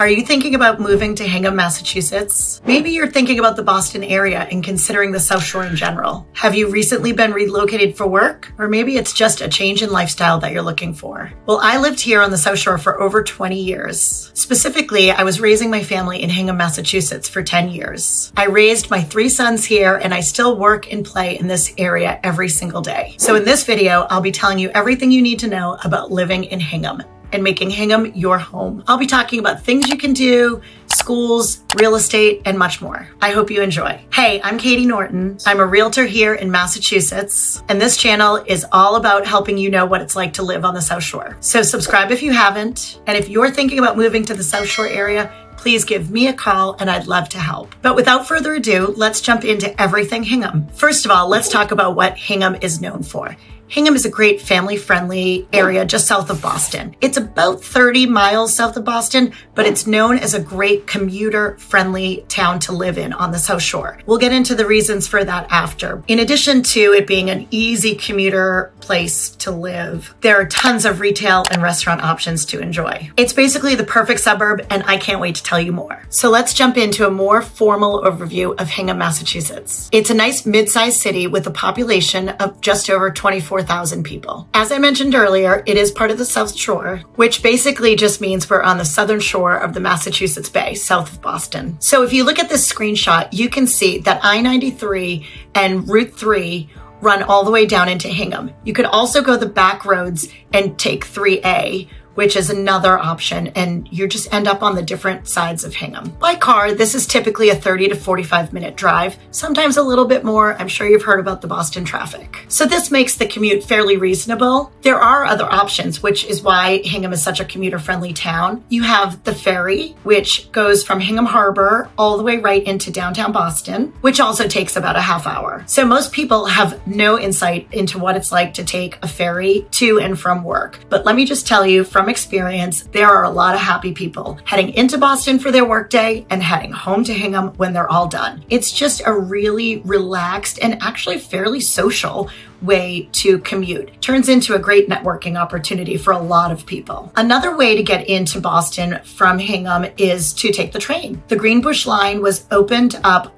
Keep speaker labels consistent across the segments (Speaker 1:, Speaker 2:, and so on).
Speaker 1: Are you thinking about moving to Hingham, Massachusetts? Maybe you're thinking about the Boston area and considering the South Shore in general. Have you recently been relocated for work? Or maybe it's just a change in lifestyle that you're looking for. Well, I lived here on the South Shore for over 20 years. Specifically, I was raising my family in Hingham, Massachusetts for 10 years. I raised my 3 sons here, and I still work and play in this area every single day. So in this video, I'll be telling you everything you need to know about living in Hingham and making Hingham your home. I'll be talking about things you can do, schools, real estate, and much more. I hope you enjoy. Hey, I'm Katie Norton. I'm a realtor here in Massachusetts, and this channel is all about helping you know what it's like to live on the South Shore. So subscribe if you haven't, and if you're thinking about moving to the South Shore area, please give me a call and I'd love to help. But without further ado, let's jump into everything Hingham. First of all, let's talk about what Hingham is known for. Hingham is a great family-friendly area just south of Boston. It's about 30 miles south of Boston, but it's known as a great commuter-friendly town to live in on the South Shore. We'll get into the reasons for that after. In addition to it being an easy commuter place to live, there are tons of retail and restaurant options to enjoy. It's basically the perfect suburb, and I can't wait to tell you more. So let's jump into a more formal overview of Hingham, Massachusetts. It's a nice mid-sized city with a population of just over 24,000 people. As I mentioned earlier, it is part of the South Shore, which basically just means we're on the southern shore of the Massachusetts Bay, south of Boston. So if you look at this screenshot, you can see that I-93 and Route 3 run all the way down into Hingham. You could also go the back roads and take 3A, which is another option, and you just end up on the different sides of Hingham. By car, this is typically a 30 to 45 minute drive, sometimes a little bit more. I'm sure you've heard about the Boston traffic. So this makes the commute fairly reasonable. There are other options, which is why Hingham is such a commuter-friendly town. You have the ferry, which goes from Hingham Harbor all the way right into downtown Boston, which also takes about a half hour. So most people have no insight into what it's like to take a ferry to and from work. But let me just tell you, from experience, there are a lot of happy people heading into Boston for their workday and heading home to Hingham when they're all done. It's just a really relaxed and actually fairly social way to commute. Turns into a great networking opportunity for a lot of people. Another way to get into Boston from Hingham is to take the train. The Greenbush line was opened up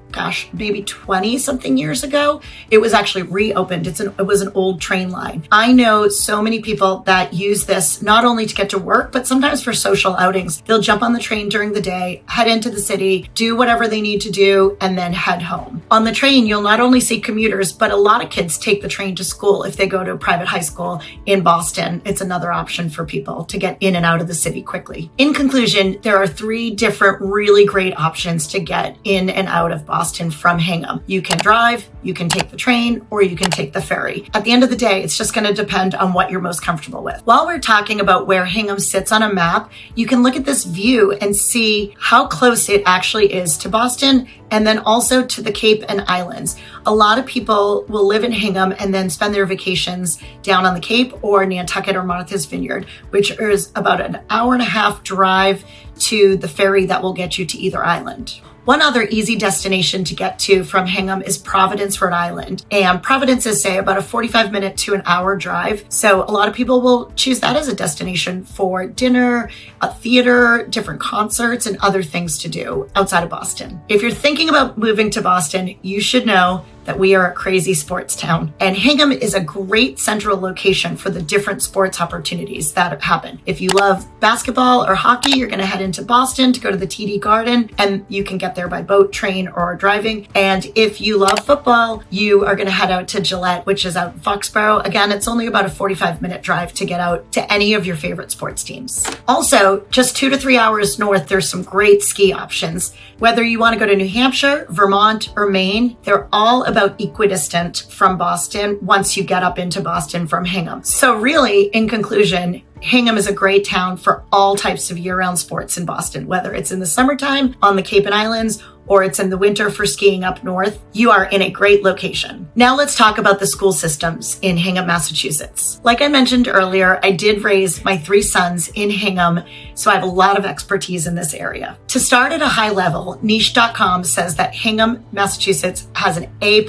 Speaker 1: maybe 20 something years ago. It was actually reopened. It was an old train line. I know so many people that use this not only to get to work, but sometimes for social outings. They'll jump on the train during the day, head into the city, do whatever they need to do, and then head home. On the train, you'll not only see commuters, but a lot of kids take the train to school if they go to a private high school in Boston. It's another option for people to get in and out of the city quickly. In conclusion, there are 3 different really great options to get in and out of Boston from Hingham. You can drive, you can take the train, or you can take the ferry. At the end of the day, it's just going to depend on what you're most comfortable with. While we're talking about where Hingham sits on a map, you can look at this view and see how close it actually is to Boston and then also to the Cape and Islands. A lot of people will live in Hingham and then spend their vacations down on the Cape or Nantucket or Martha's Vineyard, which is about an hour and a half drive to the ferry that will get you to either island. One other easy destination to get to from Hingham is Providence, Rhode Island. And Providence is, say, about a 45-minute to an hour drive. So a lot of people will choose that as a destination for dinner, a theater, different concerts, and other things to do outside of Boston. If you're thinking about moving to Boston, you should know that we are a crazy sports town. And Hingham is a great central location for the different sports opportunities that happen. If you love basketball or hockey, you're gonna head into Boston to go to the TD Garden, and you can get there by boat, train, or driving. And if you love football, you are gonna head out to Gillette, which is out in Foxborough. Again, it's only about a 45-minute drive to get out to any of your favorite sports teams. Also, just 2 to 3 hours north, there's some great ski options. Whether you wanna go to New Hampshire, Vermont, or Maine, they're all about equidistant from Boston once you get up into Boston from Hingham. So really, in conclusion, Hingham is a great town for all types of year-round sports in Boston, whether it's in the summertime on the Cape and Islands or it's in the winter for skiing up north. You are in a great location. Now let's talk about the school systems in Hingham, Massachusetts. Like I mentioned earlier, I did raise my 3 sons in Hingham, so I have a lot of expertise in this area. To start at a high level, niche.com says that Hingham, Massachusetts has an A+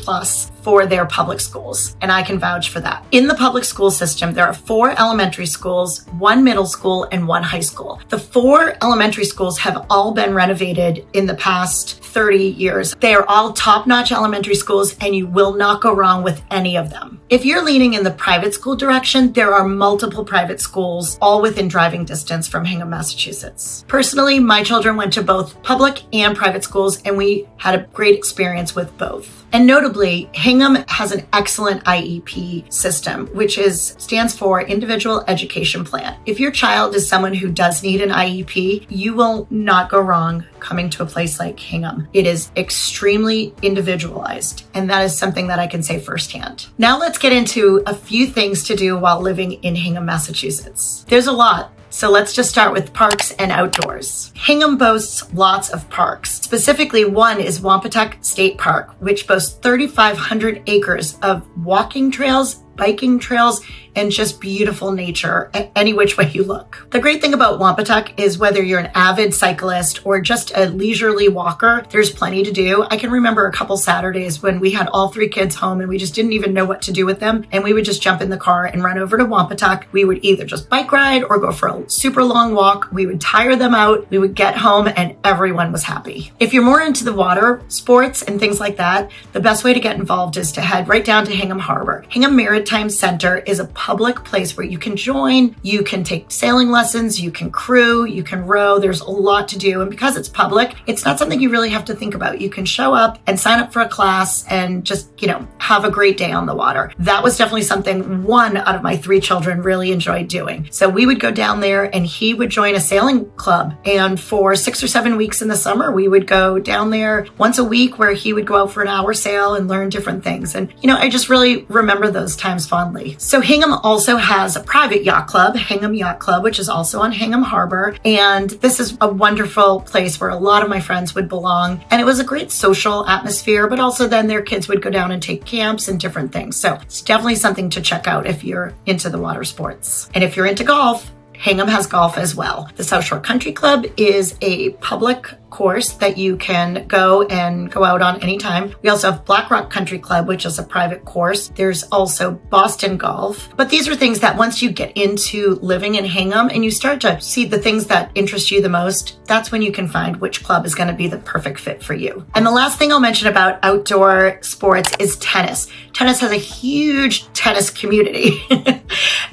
Speaker 1: for their public schools, and I can vouch for that. In the public school system, there are 4 elementary schools, 1 middle school, and 1 high school. The 4 elementary schools have all been renovated in the past 30 years. They are all top-notch elementary schools, and you will not go wrong with any of them. If you're leaning in the private school direction, there are multiple private schools, all within driving distance from Hingham, Massachusetts. Personally, my children went to both public and private schools, and we had a great experience with both. And notably, Hingham has an excellent IEP system, which stands for Individual Education Plan. If your child is someone who does need an IEP, you will not go wrong coming to a place like Hingham. It is extremely individualized, and that is something that I can say firsthand. Now let's get into a few things to do while living in Hingham, Massachusetts. There's a lot. So let's just start with parks and outdoors. Hingham boasts lots of parks. Specifically, one is Wampatuck State Park, which boasts 3,500 acres of walking trails, biking trails, and just beautiful nature any which way you look. The great thing about Wampatuck is whether you're an avid cyclist or just a leisurely walker, there's plenty to do. I can remember a couple Saturdays when we had all 3 kids home and we just didn't even know what to do with them. And we would just jump in the car and run over to Wampatuck. We would either just bike ride or go for a super long walk. We would tire them out. We would get home and everyone was happy. If you're more into the water sports and things like that, the best way to get involved is to head right down to Hingham Harbor. Hingham Maritime Center is a public place where you can join, you can take sailing lessons, you can crew, you can row. There's a lot to do. And because it's public, it's not something you really have to think about. You can show up and sign up for a class and just, have a great day on the water. That was definitely something 1 out of my 3 children really enjoyed doing. So we would go down there and he would join a sailing club. And for 6 or 7 weeks in the summer, we would go down there once a week where he would go out for an hour sail and learn different things. And, I just really remember those times fondly. So Hingham also has a private yacht club, Hingham Yacht Club, which is also on Hingham Harbor. And this is a wonderful place where a lot of my friends would belong. And it was a great social atmosphere, but also then their kids would go down and take camps and different things. So it's definitely something to check out if you're into the water sports. And if you're into golf, Hingham has golf as well. The South Shore Country Club is a public course that you can go out on anytime. We also have Black Rock Country Club, which is a private course. There's also Boston Golf. But these are things that once you get into living in Hingham and you start to see the things that interest you the most, that's when you can find which club is going to be the perfect fit for you. And the last thing I'll mention about outdoor sports is tennis. Tennis has a huge tennis community.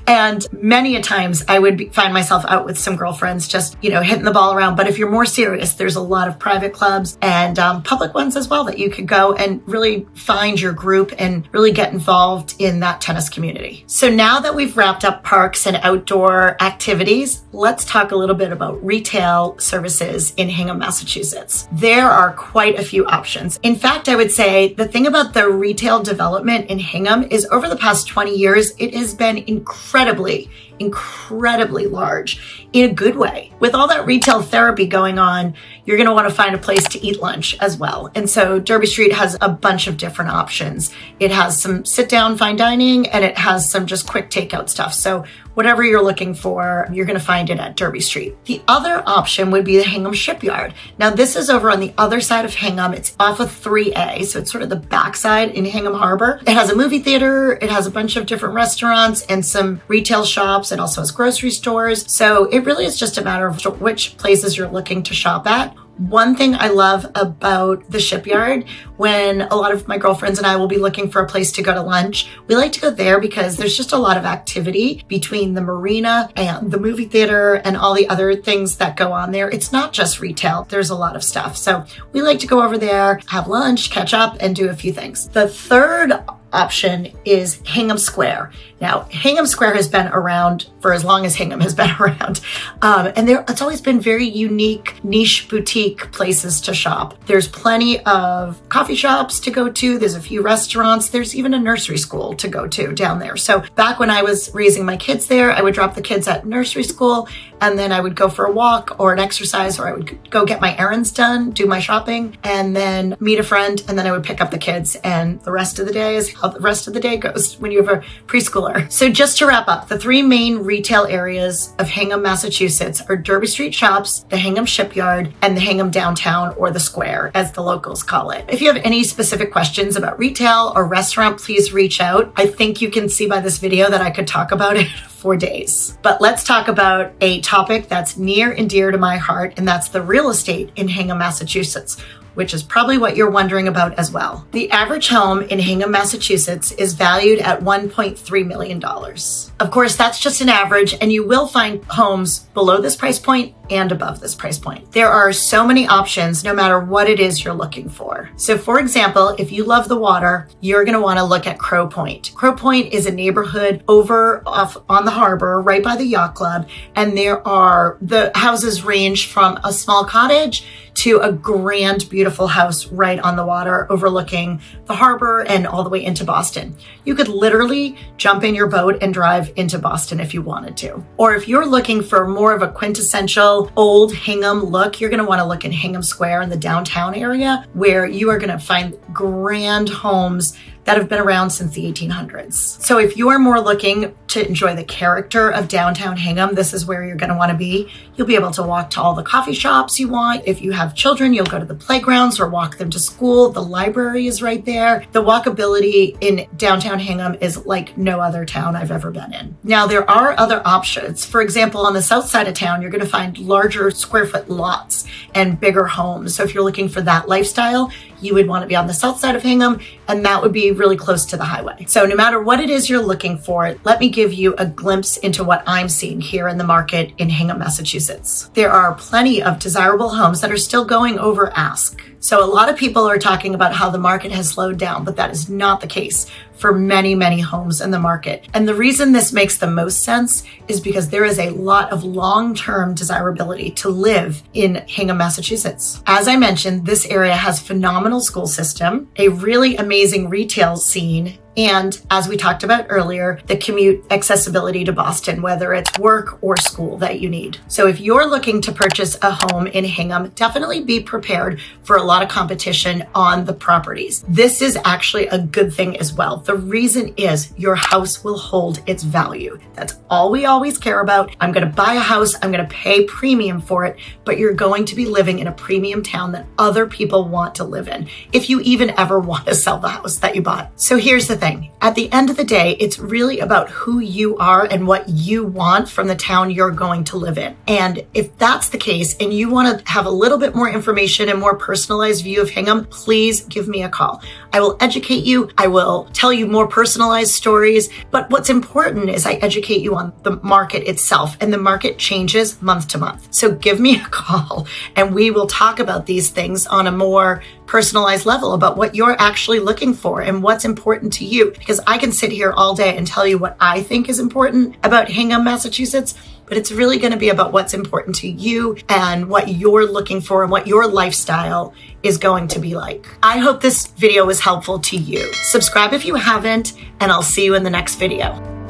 Speaker 1: And many a times I would find myself out with some girlfriends just, hitting the ball around. But if you're more serious, there's a lot of private clubs and public ones as well that you could go and really find your group and really get involved in that tennis community. So now that we've wrapped up parks and outdoor activities, let's talk a little bit about retail services in Hingham, Massachusetts. There are quite a few options. In fact, I would say the thing about the retail development in Hingham is over the past 20 years, it has been incredibly large in a good way. With all that retail therapy going on, you're going to want to find a place to eat lunch as well. And so Derby Street has a bunch of different options. It has some sit down fine dining and it has some just quick takeout stuff. So whatever you're looking for, you're going to find it at Derby Street. The other option would be the Hingham Shipyard. Now this is over on the other side of Hingham. It's off of 3A. So it's sort of the backside in Hingham Harbor. It has a movie theater. It has a bunch of different restaurants and some retail shops. It also has grocery stores. So it really is just a matter of which places you're looking to shop at. One thing I love about the Shipyard, when a lot of my girlfriends and I will be looking for a place to go to lunch, we like to go there because there's just a lot of activity between the marina and the movie theater and all the other things that go on there. It's not just retail. There's a lot of stuff. So we like to go over there, have lunch, catch up, and do a few things. The third option is Hingham Square. Now, Hingham Square has been around for as long as Hingham has been around. It's always been very unique, niche boutique places to shop. There's plenty of coffee shops to go to. There's a few restaurants. There's even a nursery school to go to down there. So back when I was raising my kids there, I would drop the kids at nursery school and then I would go for a walk or an exercise, or I would go get my errands done, do my shopping, and then meet a friend, and then I would pick up the kids. And the rest of the day is how the rest of the day goes when you have a preschooler. So just to wrap up, the three main retail areas of Hingham, Massachusetts are Derby Street Shops, the Hingham Shipyard, and the Hingham Downtown, or the Square, as the locals call it. If you have any specific questions about retail or restaurant, please reach out. I think you can see by this video that I could talk about it for days. But let's talk about a topic that's near and dear to my heart, and that's the real estate in Hingham, Massachusetts, which is probably what you're wondering about as well. The average home in Hingham, Massachusetts is valued at $1.3 million. Of course, that's just an average, and you will find homes below this price point and above this price point. There are so many options no matter what it is you're looking for. So for example, if you love the water, you're gonna wanna look at Crow Point. Crow Point is a neighborhood over off on the harbor, right by the yacht club, and the houses range from a small cottage to a grand, beautiful house right on the water overlooking the harbor and all the way into Boston. You could literally jump in your boat and drive into Boston if you wanted to. Or if you're looking for more of a quintessential old Hingham look, you're gonna wanna look in Hingham Square in the downtown area, where you are gonna find grand homes that have been around since the 1800s. So if you are more looking to enjoy the character of downtown Hingham, this is where you're gonna wanna be. You'll be able to walk to all the coffee shops you want. If you have children, you'll go to the playgrounds or walk them to school. The library is right there. The walkability in downtown Hingham is like no other town I've ever been in. Now, there are other options. For example, on the south side of town, you're gonna find larger square foot lots and bigger homes. So if you're looking for that lifestyle, you would wanna be on the south side of Hingham, and that would be really close to the highway. So no matter what it is you're looking for, let me give you a glimpse into what I'm seeing here in the market in Hingham, Massachusetts. There are plenty of desirable homes that are still going over ask. So a lot of people are talking about how the market has slowed down, but that is not the case for many, many homes in the market. And the reason this makes the most sense is because there is a lot of long-term desirability to live in Hingham, Massachusetts. As I mentioned, this area has phenomenal school system, a really amazing retail scene, and as we talked about earlier, the commute accessibility to Boston, whether it's work or school that you need. So if you're looking to purchase a home in Hingham, definitely be prepared for a lot of competition on the properties. This is actually a good thing as well. The reason is your house will hold its value. That's all we always care about. I'm gonna buy a house, I'm gonna pay premium for it, but you're going to be living in a premium town that other people want to live in, if you even ever want to sell the house that you bought. So here's the thing. At the end of the day, it's really about who you are and what you want from the town you're going to live in. And if that's the case and you want to have a little bit more information and more personalized view of Hingham, please give me a call. I will educate you. I will tell you more personalized stories. But what's important is I educate you on the market itself, and the market changes month to month. So give me a call and we will talk about these things on a more personalized level about what you're actually looking for and what's important to you. Because I can sit here all day and tell you what I think is important about Hingham, Massachusetts, but it's really going to be about what's important to you and what you're looking for and what your lifestyle is going to be like. I hope this video was helpful to you. Subscribe if you haven't, and I'll see you in the next video.